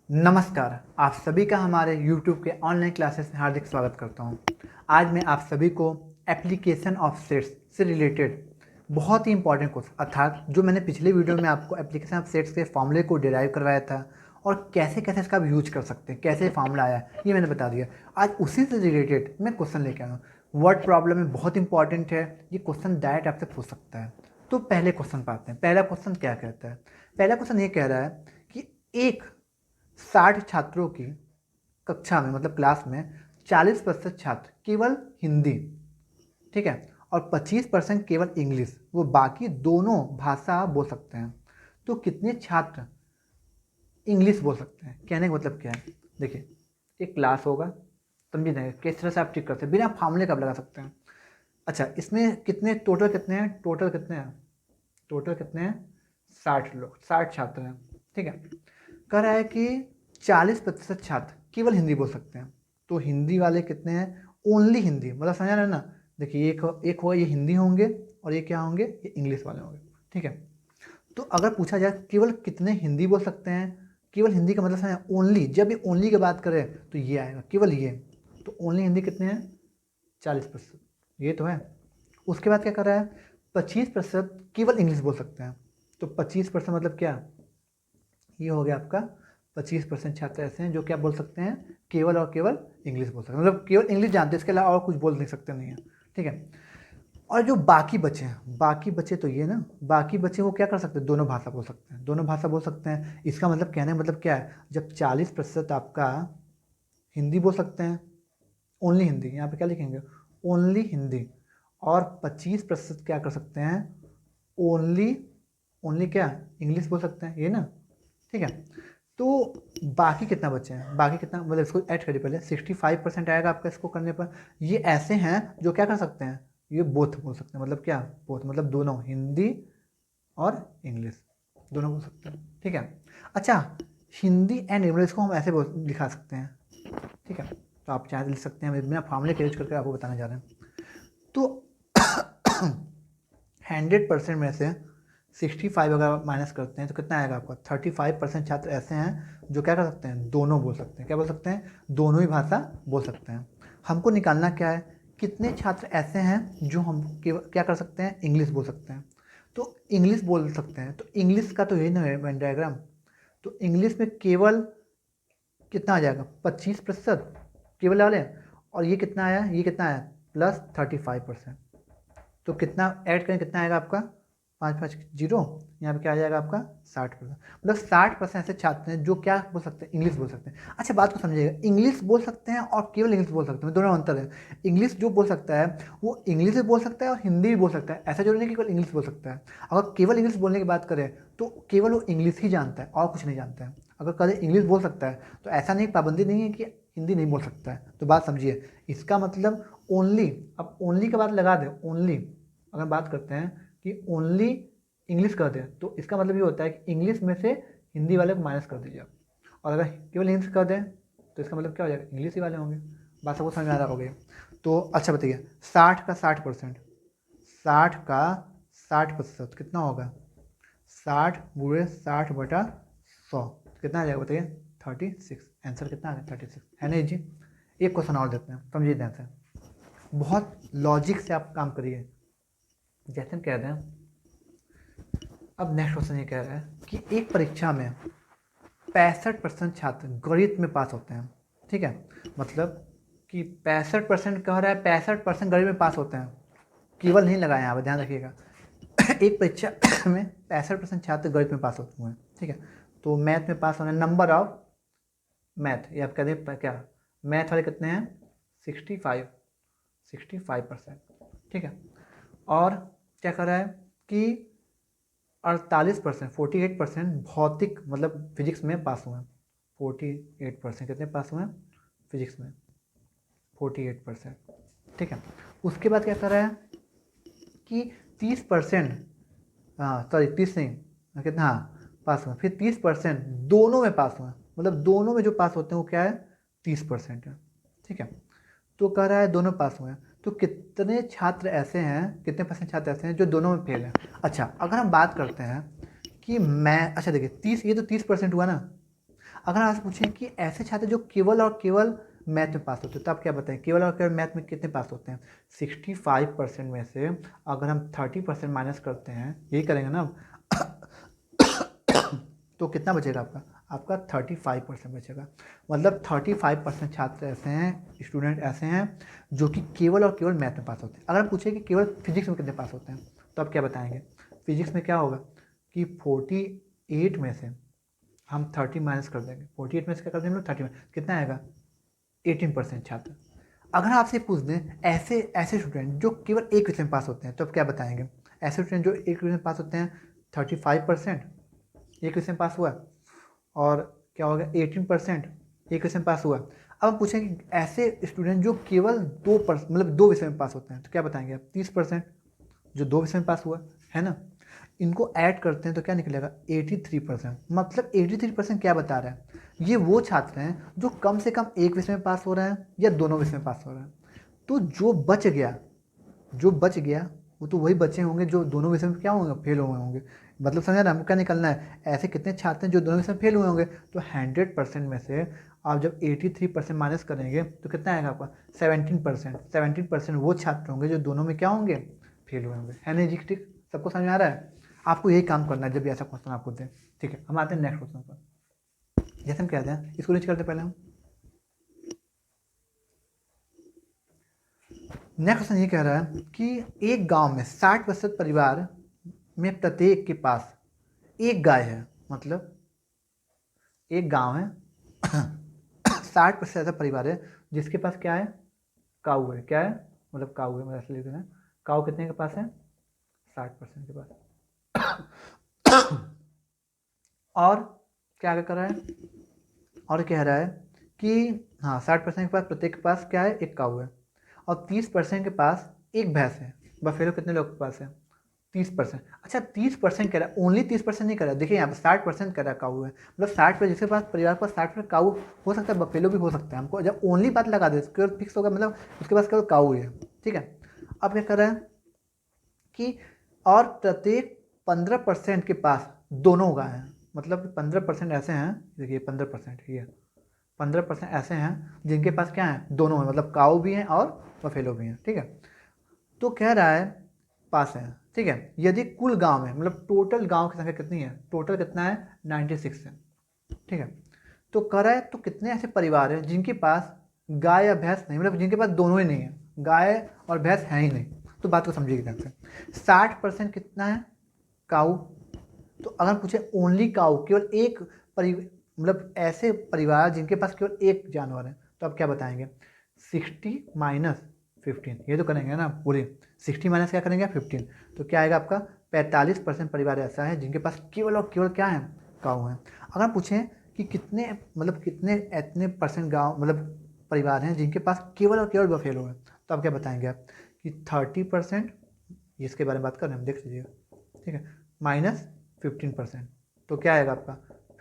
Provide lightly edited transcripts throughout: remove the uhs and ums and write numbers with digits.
नमस्कार। आप सभी का हमारे YouTube के ऑनलाइन क्लासेस में हार्दिक स्वागत करता हूं। आज मैं आप सभी को एप्लीकेशन ऑफ सेट्स से रिलेटेड बहुत ही इंपॉर्टेंट क्वेश्चन अर्थात जो मैंने पिछले वीडियो में आपको एप्लीकेशन ऑफ सेट्स के फॉर्मूले को डिराइव करवाया था और कैसे कैसे इसका आप यूज कर सकते हैं, कैसे फॉर्मूला आया ये मैंने बता दिया। आज उसी से रिलेटेड मैं क्वेश्चन लेके आया हूँ। वर्ड प्रॉब्लम में बहुत इंपॉर्टेंट है, ये क्वेश्चन डायरेक्ट आपसे पूछ सकता है। तो पहले क्वेश्चन पाते हैं। पहला क्वेश्चन क्या कहता है? पहला क्वेश्चन ये कह रहा है कि एक 60 छात्रों की कक्षा में मतलब क्लास में 40% छात्र केवल हिंदी, ठीक है, और 25% केवल इंग्लिश, वो बाकी दोनों भाषा बोल सकते हैं। तो कितने छात्र इंग्लिश बोल सकते हैं? कहने का मतलब क्या है? देखिए, एक क्लास होगा, समझिए ना किस तरह से आप ठीक करते हैं, बिना फार्मूले का आप लगा सकते हैं। अच्छा, इसमें कितने टोटल कितने हैं? टोटल कितने हैं? टोटल कितने हैं? 60 लोग, 60 छात्र हैं, ठीक है। कह रहा है कि 40% छात्र केवल हिंदी बोल सकते हैं। तो हिंदी वाले कितने हैं? ओनली हिंदी, मतलब समझा रहे ना। देखिए, एक हो ये हिंदी होंगे और ये क्या होंगे? ये इंग्लिश वाले होंगे, ठीक है। तो अगर पूछा जाए केवल कितने हिंदी बोल सकते हैं, केवल हिंदी का मतलब समझा, ओनली। जब ये ओनली की बात करें तो ये आएगा, केवल ये। तो ओनली हिंदी कितने हैं? 40%, ये तो है। उसके बाद क्या कर रहा है? 25% केवल इंग्लिश बोल सकते हैं। तो 25% मतलब क्या? ये हो गया आपका 25% छात्र ऐसे हैं जो क्या बोल सकते हैं? केवल और केवल इंग्लिश बोल सकते हैं, मतलब केवल इंग्लिश जानते हैं, इसके अलावा और कुछ बोल नहीं सकते, नहीं है, ठीक है। और जो बाकी बचे हैं, बाकी बचे तो ये ना, बाकी बचे वो क्या कर सकते हैं? दोनों भाषा बोल सकते हैं, दोनों भाषा बोल सकते हैं। इसका मतलब कहने का मतलब क्या है? जब 40% आपका हिंदी बोल सकते हैं, ओनली हिंदी, यहाँ पे क्या लिखेंगे? ओनली हिंदी। और 25% क्या कर सकते हैं? ओनली, ओनली क्या? इंग्लिश बोल सकते हैं, ये ना, ठीक है। तो बाकी कितना बचे हैं? बाकी कितना मतलब इसको ऐड करिए पहले। 65% आएगा आपका इसको करने पर। ये ऐसे हैं जो क्या कर सकते हैं? ये बोथ बोल सकते हैं, मतलब क्या? बोथ मतलब दोनों, हिंदी और इंग्लिश दोनों बोल सकते हैं, ठीक है। अच्छा, हिंदी एंड इंग्लिश को हम ऐसे लिखा सकते हैं, ठीक है। तो आप चाहे लिख सकते हैं, बिना फॉर्मूले के यूज करके आपको बताने जा रहे हैं। तो 100% में से 65 अगर माइनस करते हैं तो कितना आएगा आपका? 35% छात्र ऐसे हैं जो क्या कर सकते हैं? दोनों बोल सकते हैं। क्या बोल सकते हैं? दोनों ही भाषा बोल सकते हैं। हमको निकालना क्या है? कितने छात्र ऐसे हैं जो हम क्या कर सकते हैं? इंग्लिश बोल सकते हैं। तो इंग्लिश बोल सकते हैं, तो इंग्लिश का तो यही ना है वेन डायग्राम। तो इंग्लिश में केवल कितना आ जाएगा? 25% केवल वाले। और ये कितना आया? ये कितना आया? प्लस 35%। तो कितना ऐड करें, कितना आएगा आपका? 5 5 जीरो, यहाँ पे क्या आ जाएगा आपका? 60%। मतलब 60% ऐसे छात्र हैं जो क्या बोल सकते हैं? इंग्लिश बोल सकते हैं। अच्छा, बात को समझिएगा, इंग्लिश बोल सकते हैं और केवल इंग्लिश बोल सकते हैं, दोनों में अंतर है। इंग्लिश जो बोल सकता है वो इंग्लिश भी बोल सकता है और हिंदी भी बोल सकता है, ऐसा जरूरी नहीं कि केवल इंग्लिश बोल सकता है। अगर केवल इंग्लिश बोलने की बात करें तो केवल वो इंग्लिश ही जानता है और कुछ नहीं जानता है। अगर कभी इंग्लिश बोल सकता है तो ऐसा नहीं, पाबंदी नहीं है कि हिंदी नहीं बोल सकता है। तो बात समझिए, इसका मतलब ओनली। अब ओनली के बाद लगा दे, ओनली अगर बात करते हैं कि ओनली इंग्लिश कर दें तो इसका मतलब ये होता है कि इंग्लिश में से हिंदी वाले को माइनस कर दीजिए आप। और अगर केवल इंग्लिश कर दें तो इसका मतलब क्या हो जाएगा? इंग्लिश ही वाले होंगे। बात सबको समझ में आ रहा होगी। तो अच्छा बताइए, 60 का 60%, 60 का 60% कितना होगा? 60 × 60/100 कितना आ जाएगा बताइए? 36। आंसर कितना आ गया? 36 है नहीं जी। एक क्वेश्चन और देते हैं, समझिए ध्यान से, बहुत लॉजिक से आप काम करिए। जैसे हम कह रहे हैं, अब नेक्स्ट क्वेश्चन ये कह रहा है कि एक परीक्षा में 65% छात्र गणित में पास होते हैं, ठीक है। मतलब कि 65% कह रहा है, 65% गणित में पास होते हैं, केवल नहीं लगाए यहाँ पर, ध्यान रखिएगा। एक परीक्षा में 65% छात्र गणित में पास होते हैं, ठीक है। तो मैथ में पास होने, नंबर ऑफ मैथ, ये आप कह दें क्या? मैथ वाले कितने हैं? 65%, ठीक है। और क्या कर रहा है कि 48%, 48% भौतिक मतलब फिजिक्स में पास हुए हैं। 48% कितने पास हुए हैं? फिजिक्स में 48%, ठीक है। उसके बाद क्या कर रहा है कि 30%, हाँ सॉरी 30 नहीं, कितना, हाँ पास हुए। फिर 30% दोनों में पास हुए हैं, मतलब दोनों में जो पास होते हैं वो क्या है? 30% है, ठीक है। तो कह रहा है दोनों पास हुए हैं, तो कितने छात्र ऐसे हैं, कितने परसेंट छात्र ऐसे हैं जो दोनों में फेल हैं? अच्छा, अगर हम बात करते हैं कि मैं, अच्छा देखिए 30, ये तो 30% हुआ ना। अगर आपसे पूछें कि ऐसे छात्र जो केवल और केवल मैथ में पास होते हैं, तो आप क्या बताएं केवल और केवल मैथ में कितने पास होते हैं? 65% में से अगर हम 30% माइनस करते हैं, यही करेंगे ना तो कितना बचेगा आपका? आपका 35% बचेगा। मतलब 35% छात्र ऐसे हैं, स्टूडेंट ऐसे हैं जो कि केवल और केवल मैथ में पास होते हैं। अगर हम पूछें कि केवल फिजिक्स में कितने पास होते हैं, तो आप क्या बताएंगे? फिजिक्स में क्या होगा कि 48 में से हम 30 माइनस कर देंगे। 48 में से क्या कर देंगे? 30 में कितना आएगा? 18% छात्र। अगर आपसे पूछ दें ऐसे ऐसे स्टूडेंट जो केवल एक विषय में पास होते हैं, तो आप क्या बताएंगे? ऐसे स्टूडेंट जो एक विषय में पास होते हैं 35%, एक विषय में पास हुआ, और क्या हो गया 18% एक विषय में पास हुआ। अब हम पूछेंगे कि ऐसे स्टूडेंट जो केवल 2% मतलब 2 विषय में पास होते हैं, तो क्या बताएंगे आप? 30% जो 2 विषय में पास हुआ है ना, इनको ऐड करते हैं तो क्या निकलेगा? 83%। मतलब 83% क्या बता रहा है? ये वो छात्र हैं जो कम से कम एक विषय में पास हो रहे हैं या दोनों विषय में पास हो रहे हैं। तो जो बच गया वो तो वही बचे होंगे जो दोनों विषय में क्या होंगे? फेल हुए होंगे। मतलब समझा ना, हमको क्या निकलना है? ऐसे कितने छात्र हैं जो दोनों विषय में फेल हुए होंगे? तो 100% में से आप जब 83% माइनस करेंगे तो कितना आएगा आपका? 17%। 17% वो छात्र होंगे जो दोनों में क्या होंगे? फेल हुए होंगे। है नहीं जी? ठीक, सबको समझ में आ रहा है? आपको यही काम करना है जब भी ऐसा क्वेश्चन आपको दें। ठीक है, हम आते हैं नेक्स्ट क्वेश्चन पर। जैसे हम कहते हैं, इसको रीच करते पहले हम। नेक्स्ट क्वेश्चन ये कह रहा है कि एक गांव में 60% परिवार में प्रत्येक के पास एक गाय है। मतलब एक गांव है 60% ऐसा परिवार है जिसके पास क्या है? काऊ है। क्या है? मतलब काऊ है, मतलब ऐसे लिख देना है। काऊ कितने के पास है? 60% के पास। और क्या कर रहा है? और कह रहा है कि हाँ 60% के पास, प्रत्येक के पास क्या है? एक काऊ है। और 30% के पास एक भैंस है। बफेलो कितने लोग के पास है? 30%। अच्छा 30% कह रहा है, ओनली 30% नहीं कह रहा है। देखिए यहाँ पर 60% कह रहा है काऊ है। मतलब 60 जिसके पास परिवार के पास 60% काऊ हो सकता है, बफेलो भी हो सकता है। हमको जब ओनली बात लगा दे केवल फिक्स होगा, मतलब उसके पास केवल काऊ है। ठीक है, अब क्या कर रहा है कि और प्रत्येक 15% के पास दोनों गाय हैं। मतलब 15% ऐसे हैं, देखिए 15% ये 15% ऐसे हैं जिनके पास क्या है? दोनों हैं, मतलब काऊ भी हैं और बफेलो भी हैं। ठीक है, तो कह रहा है पास है। ठीक है, यदि कुल गांव में मतलब टोटल गांव की संख्या कितनी है? टोटल कितना है? 96 है। ठीक है, तो कह रहा है तो कितने ऐसे परिवार हैं जिनके पास गाय या भैंस नहीं, मतलब जिनके पास दोनों ही नहीं है, गाय और भैंस है ही नहीं। तो बात को समझिए ध्यान से। 60% कितना है? काऊ। तो अगर पूछे ओनली काऊ, केवल एक मतलब ऐसे परिवार जिनके पास केवल एक जानवर है, तो आप क्या बताएंगे? 60 माइनस 15, ये तो करेंगे ना पूरे। 60 माइनस क्या करेंगे? 15। तो क्या आएगा आपका? 45% परिवार ऐसा है जिनके पास केवल और केवल क्या है? काऊ है। अगर पूछें कि कितने मतलब कितने इतने परसेंट गाँव मतलब परिवार हैं जिनके पास केवल और केवल बफेलो है, तो आप क्या बताएंगे आप? कि 30%, इसके बारे में बात कर रहे हैं हम, देख लीजिएगा। ठीक है, माइनस 15%, तो क्या आएगा आपका?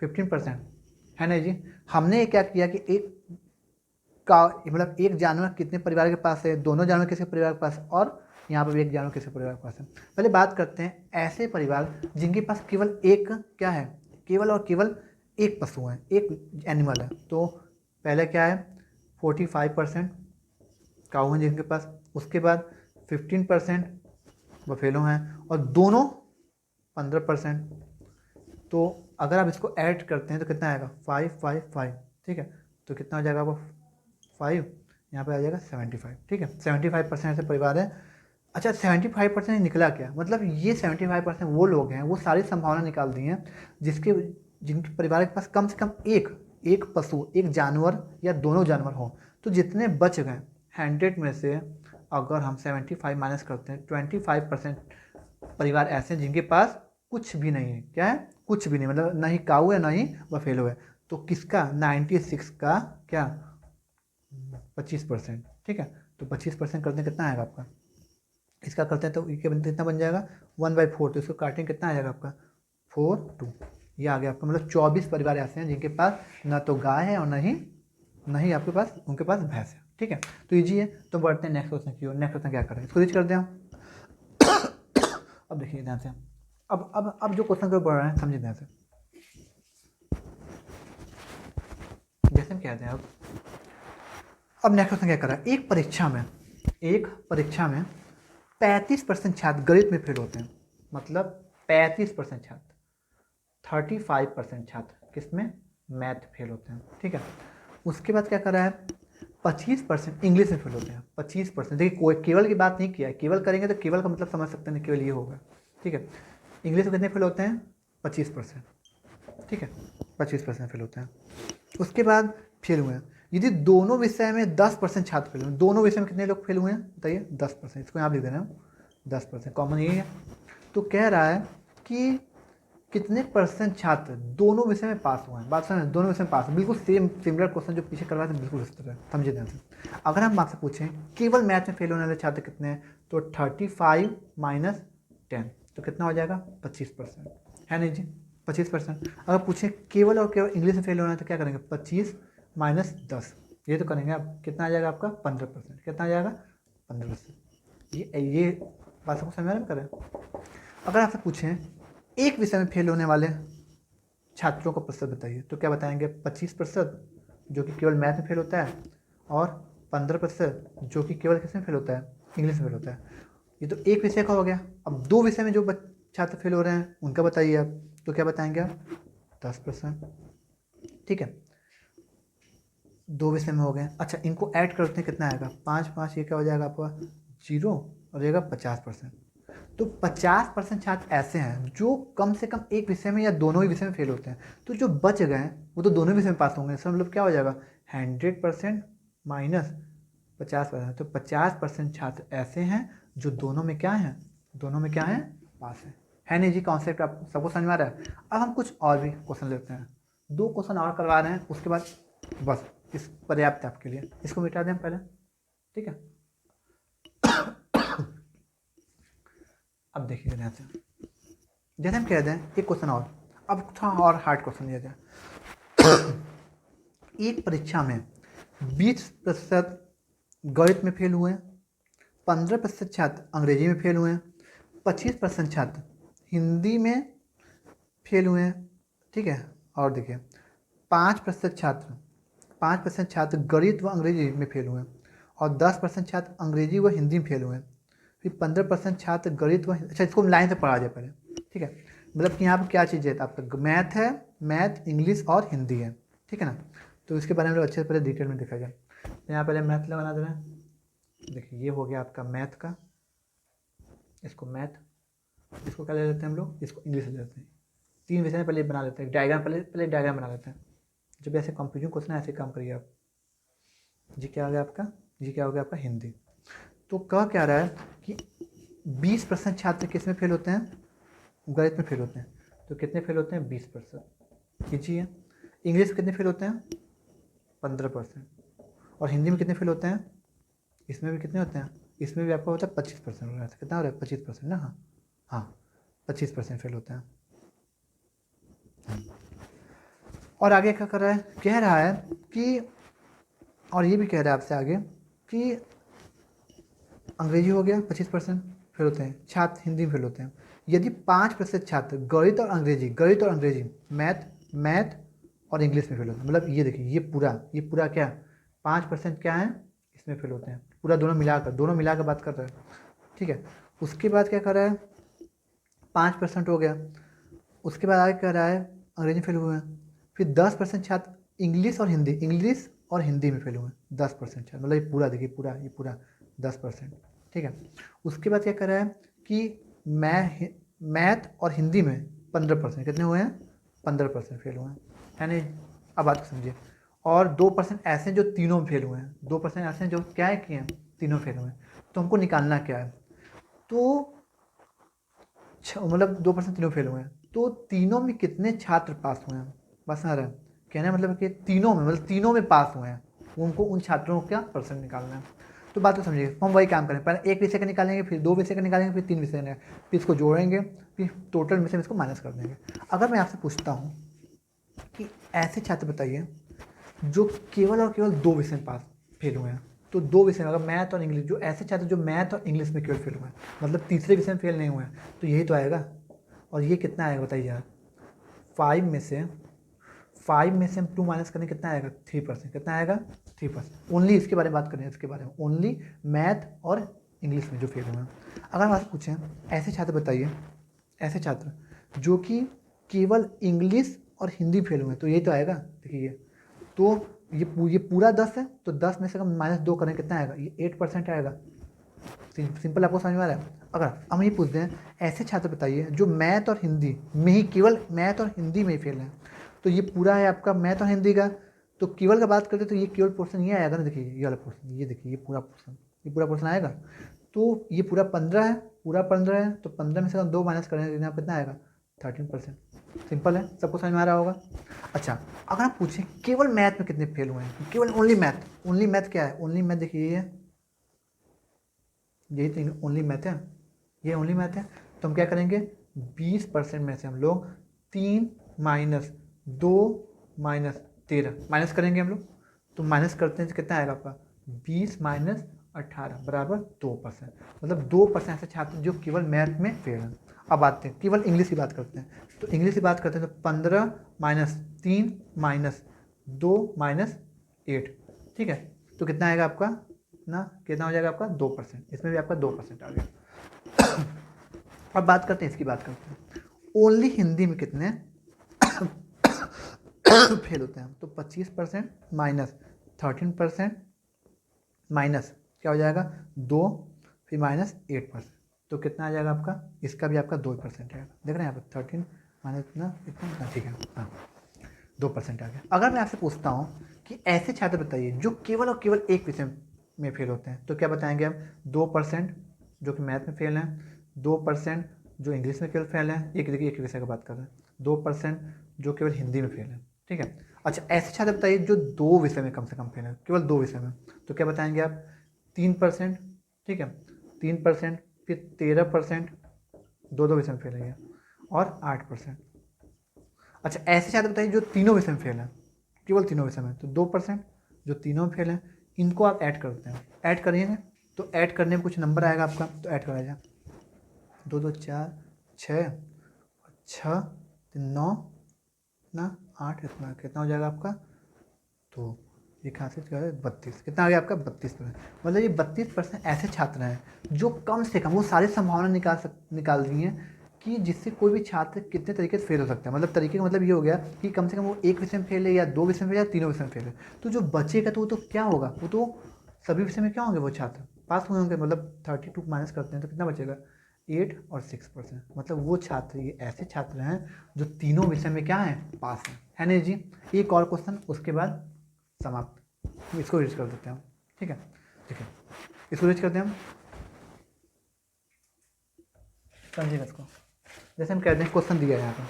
15%। है ना जी? हमने क्या किया कि एक का मतलब एक जानवर कितने परिवार के पास है? दोनों जानवर किसके परिवार के पास? और यहाँ पर भी एक जानवर किसके परिवार के पास है? पहले बात करते हैं ऐसे परिवार जिनके पास केवल एक क्या है? केवल और केवल एक पशु है, एक एनिमल है। तो पहले क्या है? 45% काऊ हैं जिनके पास। उसके बाद 15% बफेलो हैं, और दोनों 15%। तो अगर आप इसको ऐड करते हैं तो कितना आएगा? 555। ठीक है, तो कितना हो जाएगा आपको? 5, यहाँ पे आ जाएगा 75। ठीक है, 75% ऐसे परिवार है। अच्छा 75% निकला क्या? मतलब ये 75% वो लोग हैं, वो सारी संभावना निकाल दी हैं जिसके जिनके परिवार के पास कम से कम एक एक पशु, एक जानवर या दोनों जानवर हो। तो जितने बच गए 100 में से अगर हम 75 माइनस करते हैं, 25% परिवार ऐसे हैं जिनके पास कुछ भी नहीं है। क्या है? कुछ भी नहीं, मतलब ना ही काऊ है ना ही बफेलो है। तो किसका? 96 का क्या? 25%। ठीक है, तो 25% करते हैं कितना आएगा आपका? इसका करते हैं तो ये कितना बन जाएगा? 1/4। तो इसको काटेंगे कितना आ जाएगा आपका? 4 2। ये आ गया आपका, मतलब 24 परिवार ऐसे हैं जिनके पास ना तो गाय है और ना ही आपके पास उनके पास भैंस है। ठीक है, तो ईजी है। तो बढ़ते हैं नेक्स्ट क्वेश्चन की ओर। नेक्स्ट क्वेश्चन क्या करें? इसको रीच करते हैं हम। अब देखिए ध्यान से, अब जो क्वेश्चन को पढ़ रहे हैं समझिए ध्यान से। कहते हैं अब नेक्स्ट क्वेश्चन क्या कर रहा है, एक परीक्षा में 35% छात्र गणित में फेल होते हैं, मतलब 35% छात्र, 35% छात्र किसमें, मैथ फेल होते हैं, ठीक है। उसके बाद क्या कर रहा है, 25% इंग्लिश में फेल होते हैं, 25%। देखिए कोई केवल की बात नहीं किया है, केवल करेंगे तो केवल का मतलब समझ सकते हैं, केवल ये होगा, ठीक है। इंग्लिश में कितने फेल होते हैं, 25%, ठीक है, 25% फेल होते हैं। उसके बाद फेल हुए हैं, यदि दोनों विषय में 10% छात्र फेल हुए, दोनों विषय में कितने लोग फेल हुए हैं बताइए, 10%, इसको यहाँ लिख देना है 10%, कॉमन यही है। तो कह रहा है कि कितने परसेंट छात्र दोनों विषय में पास हुए हैं, बात समझ, दोनों विषय में पास, बिल्कुल सिमिलर क्वेश्चन जो पीछे करवाए थे, बिल्कुल इस तरह, समझे ध्यान से। अगर हम आपसे पूछें केवल मैथ में फेल होने वाले छात्र कितने हैं, तो 35 माइनस 10, तो कितना हो जाएगा, 25%, है नहीं जी, 25%। अगर पूछें केवल और केवल इंग्लिश में फेल होना है तो क्या करेंगे, 25 माइनस 10, ये तो करेंगे आप, कितना आ जाएगा आपका 15%, कितना आ जाएगा 15%। ये बात सबको समझ में करें। अगर आपसे पूछें एक विषय में फेल होने वाले छात्रों का प्रतिशत बताइए, तो क्या बताएंगे, 25% जो कि केवल मैथ में फेल होता है, और 15% जो कि केवल किस में फेल होता है, इंग्लिश में फेल होता है। ये तो एक विषय का हो गया। अब दो विषय में जो छात्र फेल हो रहे हैं उनका बताइए आप, तो क्या बताएंगे आप, 10%, ठीक है, दो विषय में हो गए। अच्छा इनको ऐड करते हैं, कितना आएगा, 5 5, ये क्या हो जाएगा आपका 0, और रहेगा 50%। तो 50% छात्र ऐसे हैं जो कम से कम एक विषय में या दोनों ही विषय में फेल होते हैं, तो जो बच गए वो तो दोनों विषय में पास होंगे, इसका मतलब क्या हो जाएगा, 100% माइनस 50%, तो 50% छात्र ऐसे हैं जो दोनों में क्या हैं, दोनों में क्या हैं, पास है नहीं जी, कॉन्सेप्ट आप सबको समझ में आ रहा है। अब हम कुछ और भी क्वेश्चन लेते हैं, 2 क्वेश्चन और करवा रहे हैं, उसके बाद बस इस पर्याप्त है आपके लिए, इसको मिटा दें पहले, ठीक है। अब देखिए ध्यान से, जैसे हम कह दें एक क्वेश्चन और, अब थोड़ा और हार्ड क्वेश्चन लिया जाए। एक परीक्षा में 20% गणित में फेल हुए, 15% छात्र अंग्रेजी में फेल हुए, 25% छात्र हिंदी में फेल हुए हैं, ठीक है। और देखिए 5% छात्र गणित व अंग्रेजी में फेल हुए, और 10% छात्र अंग्रेजी व हिंदी में फेल हुए, फिर 15% छात्र गणित व, अच्छा इसको लाइन से पढ़ा जाए पहले, ठीक है। मतलब कि यहाँ पर क्या चीज़ है, आपका मैथ है, मैथ इंग्लिश और हिंदी है, ठीक है ना। तो इसके बारे में लोग अच्छे से पहले डिटेल में देखा जाए। तो यहाँ पहले मैथ लगाना दे रहे हैं, देखिए ये हो गया आपका मैथ का, इसको मैथ, इसको क्या ले लेते हैं हम लोग, इसको इंग्लिश ले लेते हैं। 3 विषय में पहले बना लेते हैं डायग्राम, पहले डायग्राम बना लेते हैं। जब ऐसे कंफ्यूजिंग क्वेश्चन है ऐसे काम करिए आप। जी क्या हो गया आपका, जी क्या हो गया आपका, हिंदी। तो कह क्या रहा है कि 20% छात्र किस में फेल होते हैं, गणित में फेल होते हैं, तो कितने फेल होते हैं, 20%, कीजिए। इंग्लिश में कितने फेल होते हैं, 15%, और हिंदी में कितने फेल होते हैं, इसमें भी कितने होते हैं, इसमें भी आपका होता है 25% हो रहा है, कितना हो रहा है, 25% ना, हाँ हाँ 25% फेल होते हैं। और आगे क्या कर रहा है, कह रहा है कि, और ये भी कह रहा है आपसे आगे कि अंग्रेजी हो गया 25% फेल होते हैं, छात्र हिंदी में फेल होते हैं। यदि 5% छात्र गणित और अंग्रेजी मैथ और इंग्लिश में फेल होते हैं, मतलब ये देखिए ये पूरा क्या, 5% क्या है इसमें फेल होते हैं, पूरा दोनों मिलाकर बात कर रहे हैं, ठीक है। उसके बाद क्या कर रहा है, 5% हो गया, उसके बाद आगे कह रहा है अंग्रेजी में फेल हुए हैं, फिर 10% छात्र इंग्लिश और हिंदी में फेल हुए हैं, 10% छात्र, मतलब ये पूरा 10%, ठीक है। उसके बाद क्या कर रहा है कि मैथ और हिंदी में 15%, कितने हुए हैं, 15% फेल हुए हैं, है नहीं। अब बात को समझिए। और 2% ऐसे हैं जो तीनों में फेल हुए हैं, 2% ऐसे हैं जो क्या है किए हैं, तीनों फेल हुए हैं। तो हमको निकालना क्या है, तो मतलब 2% तीनों फेल हुए हैं, तो तीनों में कितने छात्र पास हुए हैं, बस आ रहा है कहना, मतलब कि तीनों में पास हुए हैं, उनको उन छात्रों को क्या परसेंट निकालना है। तो बात को समझिए, हम वही काम करें, पहले एक विषय का निकालेंगे, फिर 2 विषय का निकालेंगे, फिर 3 विषय का, फिर इसको जोड़ेंगे, फिर टोटल में से इसको माइनस कर देंगे। अगर मैं आपसे पूछता हूँ कि ऐसे छात्र बताइए जो केवल और केवल 2 विषय में पास फेल हुए हैं, तो 2 विषय में अगर मैथ और इंग्लिश, जो ऐसे छात्र जो मैथ और इंग्लिश में केवल फेल हुए हैं, मतलब तीसरे विषय में फेल नहीं हुए हैं, तो यही तो आएगा। और ये कितना आएगा बताइए यार, 5 में से 5 में से हम 2 माइनस करें कितना आएगा 3%, कितना आएगा 3%। ओनली इसके बारे में बात करें, इसके बारे में ओनली मैथ और इंग्लिश में जो फेल हुए हैं। अगर हम आपसे पूछें ऐसे छात्र बताइए, ऐसे छात्र जो कि केवल इंग्लिश और हिंदी फेल हुए हैं, तो यही तो आएगा। देखिए तो ये पूरा 10 है, तो 10 में से हम -2 करें कितना आएगा, ये 8% आएगा। सिंपल, आपको समझ में आ रहा है। अगर हम ये पूछते हैं ऐसे छात्र बताइए जो मैथ और हिंदी में ही, केवल मैथ और हिंदी में ही फेल हैं, तो ये पूरा है आपका मैथ और हिंदी का, तो केवल का बात करते तो ये केवल पोर्शन ये आएगा ना। देखिए ये वाला पोर्शन, ये देखिए ये पूरा पोर्शन आएगा। तो ये पूरा 15 है, पूरा 15 है, तो 15 में से हम 2 माइनस करेंगे यहाँ कितना आएगा 13%। सिंपल है, सबको समझ में आ रहा होगा। अच्छा, अगर आप पूछें केवल मैथ में कितने फेल हुए हैं, केवल ओनली मैथ क्या है, ओनली मैथ देखिए ये यही तो ओनली मैथ है, ये ओनली मैथ है। तो हम क्या करेंगे 20% में से हम लोग 3 माइनस 2 माइनस 13 माइनस करेंगे हम लोग। तो माइनस करते हैं तो कितना आएगा आपका 20 माइनस 18 बराबर 2%। मतलब 2% ऐसे छात्र जो केवल मैथ में फेल हैं। अब आते हैं केवल इंग्लिश की बात करते हैं, तो इंग्लिश की बात करते हैं तो 15 माइनस 3 माइनस 2 माइनस 8, ठीक है। तो कितना आएगा आपका ना, कितना हो जाएगा आपका 2%, इसमें भी आपका 2% आ गया। अब बात करते हैं, इसकी बात करते हैं ओनली हिंदी में कितने फेल होते हैं। तो 25% माइनस 13% माइनस क्या हो जाएगा 2, फिर माइनस 8%, तो कितना आ जाएगा आपका, इसका भी आपका 2% आएगा। देख रहे हैं यहाँ पर 13 माइनस इतना, ठीक है हाँ 2% आ गया। अगर मैं आपसे पूछता हूँ कि ऐसे छात्र बताइए जो केवल और केवल एक विषय में फेल होते हैं, तो क्या बताएंगे हम 2% जो कि मैथ में फेल हैं, 2% जो इंग्लिश में केवल फेल हैं, एक देखिए एक विषय की बात कर रहे हैं, 2% जो केवल हिंदी में फेल हैं, ठीक है। अच्छा, ऐसे छात्र बताइए जो 2 विषय में कम से कम फेल हैं, केवल 2 विषय में, तो क्या बताएंगे आप 3%, ठीक है 3%, फिर 13% 2 विषय में फेल है और 8%। अच्छा, ऐसे छात्र बताइए जो तीनों विषय में फेल हैं, केवल तीनों विषय में, तो 2% जो तीनों में फेल हैं, इनको आप ऐड करते हैं, ऐड करिएगा तो ऐड करने में कुछ नंबर आएगा आपका, तो ऐड करा जाए 2 2 4 6 6 9 ना 8, इतना कितना हो जाएगा आपका, तो ये कहाँ से 32, कितना आ गया आपका 32%। मतलब ये 32% ऐसे छात्र हैं जो कम से कम वो सारी संभावना निकाल दी हैं कि जिससे कोई भी छात्र कितने तरीके से फेल हो सकता है। मतलब तरीके का मतलब ये हो गया कि कम से कम वो एक विषय में फेल है, या 2 विषय में, या तीनों विषय में फेल है। तो जो बचेगा तो वो तो क्या होगा, वो तो सभी विषय में क्या होंगे, वो छात्र पास हुए होंगे। मतलब 32 माइनस करते हैं तो कितना बचेगा 8 और 6%। मतलब वो छात्र, ये ऐसे छात्र हैं जो तीनों विषय में क्या है पास है नहीं जी। एक और क्वेश्चन उसके बाद समाप्त, इसको रीच कर देते हैं हम, ठीक है। ठीक है, इसको रीच करते हैं हम, समझिएगा इसको। जैसे हम कहते हैं क्वेश्चन दिया है यहाँ पर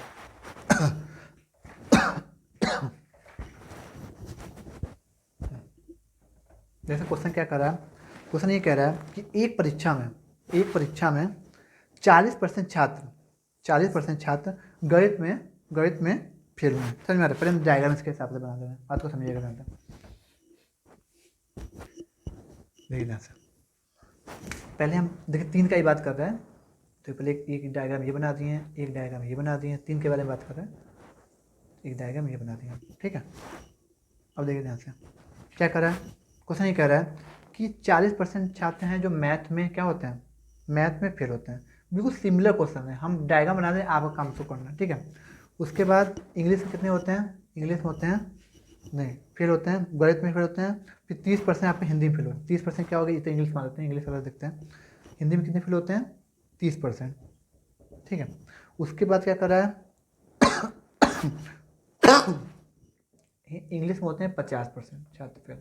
जैसे क्वेश्चन क्या कर रहा है, क्वेश्चन ये कह रहा है कि एक परीक्षा में 40% छात्र गणित में फेल हुए हैं। समझ में आ रहा है। पहले हम डायग्राम इसके हिसाब से बना रहे हैं, बात को समझिएगा ध्यान से। देखिए ध्यान से, पहले हम देखिए 3 का ही बात कर रहे हैं, तो पहले एक डायग्राम ये बना दिए हैं, एक डायग्राम ये बना दिए हैं, 3 के बारे में बात कर रहे हैं, एक डायग्राम ये बना दिया, ठीक है। अब देखिए ध्यान से क्या कर रहा है, क्वेश्चन ये कह रहा है कि 40% छात्र हैं जो मैथ में क्या होते हैं, मैथ में फेल होते हैं। बिल्कुल सिमिलर क्वेश्चन है, हम डायग्राम बना दें, आपका काम तो करना, ठीक है। उसके बाद इंग्लिश में कितने होते हैं, इंग्लिश में होते हैं नहीं फेल होते हैं, गणित में फेल होते हैं, फिर 30% आपके हिंदी में फेल होते हैं। 30% क्या होगा, ये तो इंग्लिश मान लेते हैं, इंग्लिश वाला देखते हैं। हिंदी में कितने फेल होते हैं 30%, ठीक है। उसके बाद क्या कर रहा है इंग्लिश में होते हैं 50% छात्र फेल,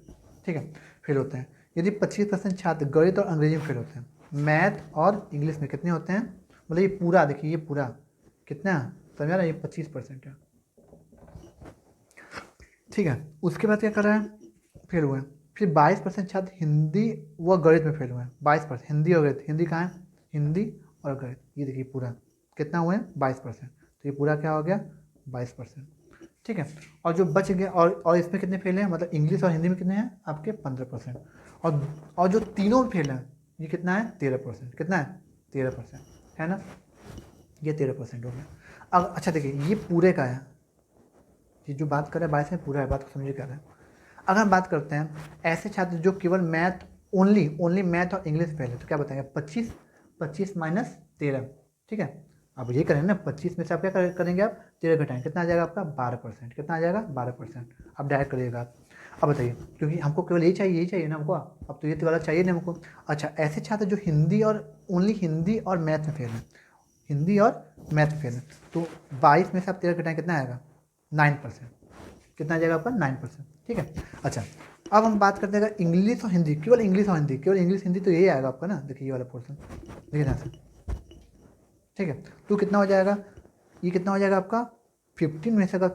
ठीक है फेल होते हैं। यदि 25% छात्र गणित और अंग्रेजी में फेल होते हैं, मैथ और इंग्लिश में कितने होते हैं, मतलब ये पूरा देखिए, ये पूरा कितना समझा रहा है, ये 25% है, ठीक है। उसके बाद क्या कर रहा है, फेल हुए हैं। फिर 22% छात्र हिंदी व गणित में फेल हुए हैं, 22% हिंदी और गणित, हिंदी कहाँ है, हिंदी और गणित, ये देखिए पूरा कितना हुए हैं 22%, तो ये पूरा क्या हो गया 22%, ठीक है। और जो बच गए और इसमें कितने फेल हैं, मतलब इंग्लिश और हिंदी में कितने हैं आपके 15%, और जो तीनों में फेल हैं ये कितना है 13%, कितना है 13% है ना, ये 13% हो गया। अब अच्छा देखिए ये पूरे का है, ये जो बात कर रहे हैं 22 में पूरा है, बात को समझिए क्या रहे हैं। अगर हम बात करते हैं ऐसे छात्र जो केवल मैथ ओनली मैथ और इंग्लिश फेल है, तो क्या बताएंगे 25 माइनस 13, ठीक है। अब ये करें ना, 25 में से आप क्या करेंगे, आप 13 घटाएंगे, कितना आ जाएगा आपका 12%, कितना आ जाएगा 12%। अब डायरेक्ट करिएगा आप। अब बताइए, क्योंकि हमको केवल यही चाहिए ना हमको, अब तो ये तो वाला चाहिए नहीं हमको। अच्छा, ऐसे छात्र जो हिंदी और ओनली हिंदी और मैथ में फेल है, हिंदी और मैथ फेल है, तो 22 में से आप 13 घटाएं, कितना आएगा 9%, कितना आ जाएगा आपका 9%, ठीक है। अच्छा, अब हम बात करते हैं अगर इंग्लिश और हिंदी, केवल इंग्लिश और हिंदी, केवल इंग्लिश हिंदी, तो यही आएगा आपका ना, देखिए ये वाला पोर्सन, देखिए यहाँ से, ठीक है। तो कितना हो जाएगा, ये कितना हो जाएगा आपका 15 में से अगर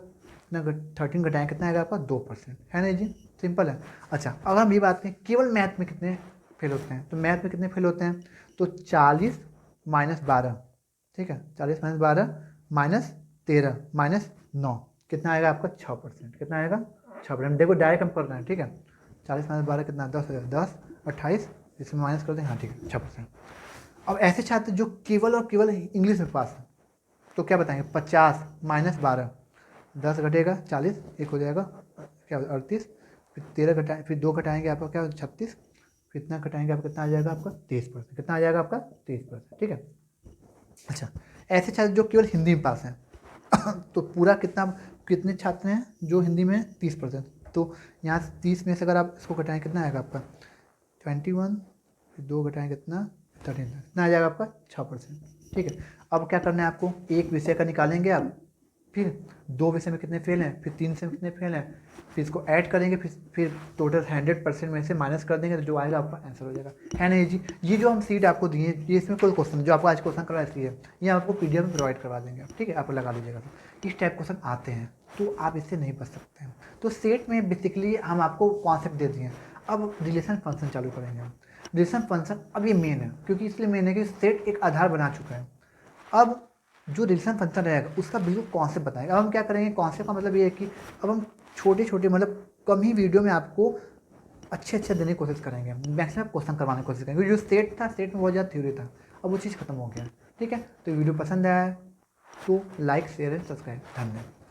13 घटाएं, कितना आएगा आपका 2%, है ना जी, सिंपल है। अच्छा, अगर हम ये बात करें केवल मैथ में कितने फेल होते हैं, तो मैथ में कितने फेल होते हैं, तो 40 माइनस 12, ठीक है, 40 माइनस 12 माइनस 13 माइनस 9, कितना आएगा आपका 6%, कितना आएगा 6%। देखो डायरेक्ट हम कर रहे हैं, ठीक है। 40 माइनस 12 कितना, 10 हो जाएगा, 10 28, इसमें माइनस कर दें, हाँ ठीक है 6%। अब ऐसे छात्र जो केवल और केवल इंग्लिश में पास है, तो क्या बताएंगे 50 माइनस 12, 10 घटेगा 40, एक हो जाएगा क्या 38, फिर 13 घटाएँ, फिर 2 घटाएंगे आपका क्या 36, फिर इतना घटाएंगे आपका कितना आ जाएगा आपका 23%, कितना आ जाएगा आपका 23%, ठीक है। अच्छा, ऐसे छात्र जो केवल हिंदी में पास हैं तो पूरा कितने छात्र हैं जो हिंदी में 30%, तो यहाँ से 30 में से अगर आप इसको घटाएं, कितना आएगा आपका 21, फिर 2 घटाएं कितना 13, कितना आ जाएगा आपका 6%, ठीक है। अब क्या करना है आपको, एक विषय का निकालेंगे आप, फिर 2 विषय में कितने फेल हैं, फिर 3 विषय में कितने फेल हैं, फिर इसको ऐड करेंगे, फिर टोटल 100% में से माइनस कर देंगे, तो जो आएगा आपका आंसर हो जाएगा, है ना जी। ये जो हम सीट आपको दिए, ये इसमें कोई क्वेश्चन जो आपको आज क्वेश्चन करवा इसलिए ये आपको PDF में प्रोवाइड करवा देंगे आप, ठीक है, आप लगा लीजिएगा। तो इस टाइप क्वेश्चन आते हैं, तो आप इससे नहीं बच सकते हैं। तो सेट में बेसिकली हम आपको कॉन्सेप्ट दे दिए। अब रिलेशन फंक्शन चालू करेंगे हम। रिलेशन फंक्शन अब ये मेन है, क्योंकि इसलिए मेन है कि सेट एक आधार बना चुका है। अब जो रिलेशन फंक्शन रहेगा उसका बिल्कुल कॉन्सेप्ट बताएगा। अब हम क्या करेंगे, कॉन्सेप्ट का मतलब ये है कि अब हम छोटे छोटे मतलब कम ही वीडियो में आपको अच्छे देने की कोशिश करेंगे, मैक्सिमम क्वेश्चन करवाने की कोशिश करेंगे। जो सेट था, सेट में बहुत ज़्यादा थ्योरी था, अब वो चीज़ खत्म हो गया, ठीक है। तो वीडियो पसंद आया तो लाइक शेयर एंड सब्सक्राइब, धन्यवाद।